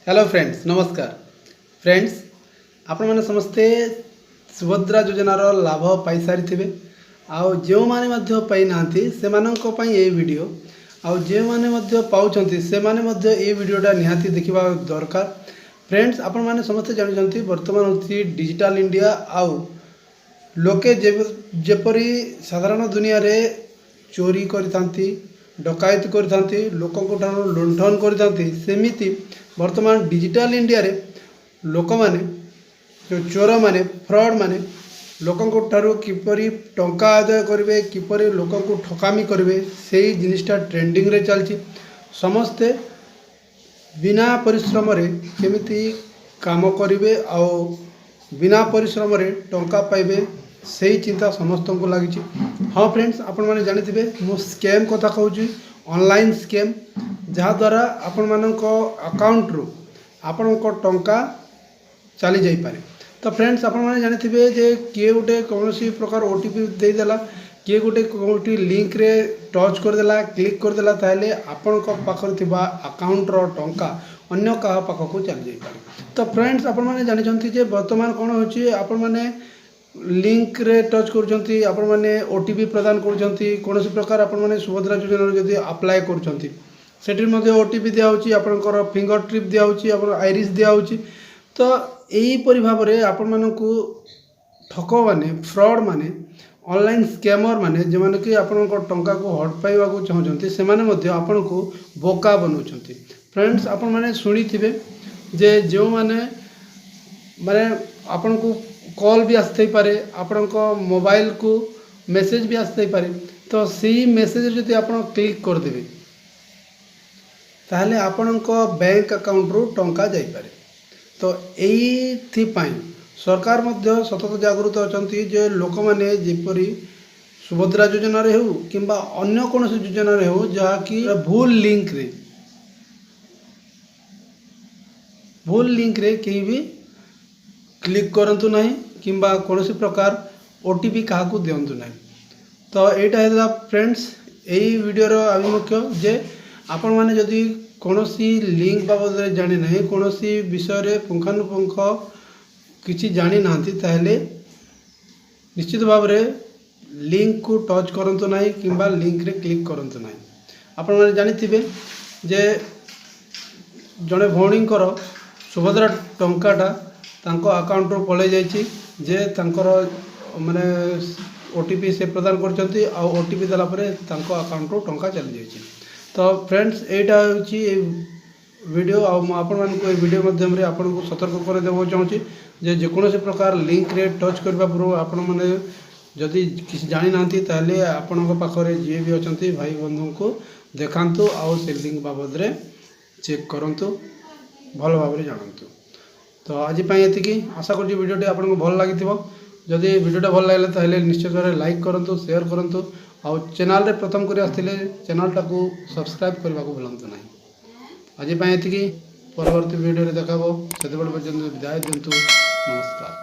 Hello friends, नमस्कार friends. आपण मैंने समस्ते सुभद्रा योजनार लाभ पाई सारी थे। आउ जो मैंने मध्य पाई नांती से मानक पई ए वीडियो आउ जो मैंने पाउछंती से माने ए वीडियोटा निहाती देखिबा दरकार। फ्रेंड्स, आपण मैंने समस्ते जानते वर्तमान होती डिजिटल इंडिया आउ लोके जेपरी साधारण दुनिया रे चोरी करथांती, डकायत करथांती, लोकंको ठारो लुंठन करथांती, सेमिति वर्तमान डिजिटल इंडिया रे लोक माने जो चोर माने फ्रॉड माने लोकंको ठारो किपरि टंका आदाय करिवे, किपरि लोकंको ठकामी करिवे, सेही जिनिसटा ट्रेंडिंग रे चलछि। समस्ते बिना परिश्रम रे केमिति काम करिवे आउ बिना परिश्रम रे टंका पाइबे सही चिंता समस्त को लगी। हाँ फ्रेंड्स, आपण मैंने जानी मो स्कैम कथा कहूँ, ऑनलाइन स्कैम जहाँ द्वारा आपण मानक अकाउंट रु आपण टंका चली जाई पारे। तो फ्रेंड्स, आपण मैंने जानी जे किए गोटे कौन प्रकार ओटीपी देदेला, किए गोटे कौटी लिंक रे टच करदेला, क्लिक करदेला, ताहले आपण पाखर थिबा अकाउंट रो टंका अन्य कहा पाखक चली जाई पारे। तो फ्रेंड्स, आपण मैंने जानी जे वर्तमान कौन होची आपण माने लिंक रे टच करछंती, आपण माने ओटीपी प्रदान करछंती, कोनोसी प्रकार आपण माने सुभद्रा योजना जदि अप्लाई करछंती सेठी मध्ये ओटीपी दिया होची, आपनकर फिंगर टिप दिया होची, आपण आइरिस दिया होची। तो एही परि भाव रे आपण मानकु ठक माने फ्रॉड माने ऑनलाइन स्कैमर माने जे माने कि आपनकर टंका को हट पाइबा को चाहछंती से माने मध्ये आपण को बोका बनौछंती। फ्रेंड्स, आपण माने सुनी थिबे जे जो माने आपण को कॉल भी आसते पारे, आपण मोबाइल को मेसेज भी आसते पारे। तो सी मेसेज जदि आपण क्लिक कर देबे ताहले आपण बैंक अकाउंट रु टंका जाई पारे। तो एथि पई सरकार मध्य सतत जागृत अछंती जे लोक माने जेपरी सुभद्रा योजना रे हो किंबा अन्य कोनोसी योजना रे हो जहा कि भूल लिंक रे कहीं भी क्लिक करंतु नहीं किंबा कोनोसी प्रकार ओटीपी काहा को दियंतु नहीं। तो एटा है फ्रेंड्स यही वीडियो रो अभिमुख्य जे आपण माने जदि कोनोसी लिंक बाबद रे जानि नहीं, कोनोसी विषय रे पुंखानुपुंख किछि जानि नांती, ताहले निश्चित भाव रे लिंक को टच करंतु नहीं किंबा लिंक रे क्लिक करंतु नहीं। आपण माने जानि थिबे जे जणे भौणींकर सुभद्रा टंकाटा तांको अकाउंट रो पळे जाइछि, जे तांकर माने ओटीपी से प्रदान करछंती आ ओटीपी देला परे तांको अकाउंट रो टंका चली जाइछि। तो फ्रेंड्स, एटा होछि वीडियो आ आपण मान को वीडियो माध्यम रे आपण को सतर्क करे देबो चाहूछि जे जेकोनोसी प्रकार लिंक रे टच करबा पूर्व आपण माने जदि किछि जानि नांती ताहले आपण को पाखरे जे भी अछंती भाई बंधु को देखांतु आ से लिंक बाबद रे चेक करंतु, भल भाव रे जानंतु। तो आज ये आशा कर वीडियो आपको भल लगी। जदि वीडियोटा भल लगे ताहले निश्चित भाव लाइक करूँ, शेयर करूँ और चैनल रे प्रथम कर आसते चैनलटा को सब्सक्राइब करने को भूलु ना। आज ये परवर्ती वीडियो देखा से पर्यटन विदाय दिंतु। नमस्कार।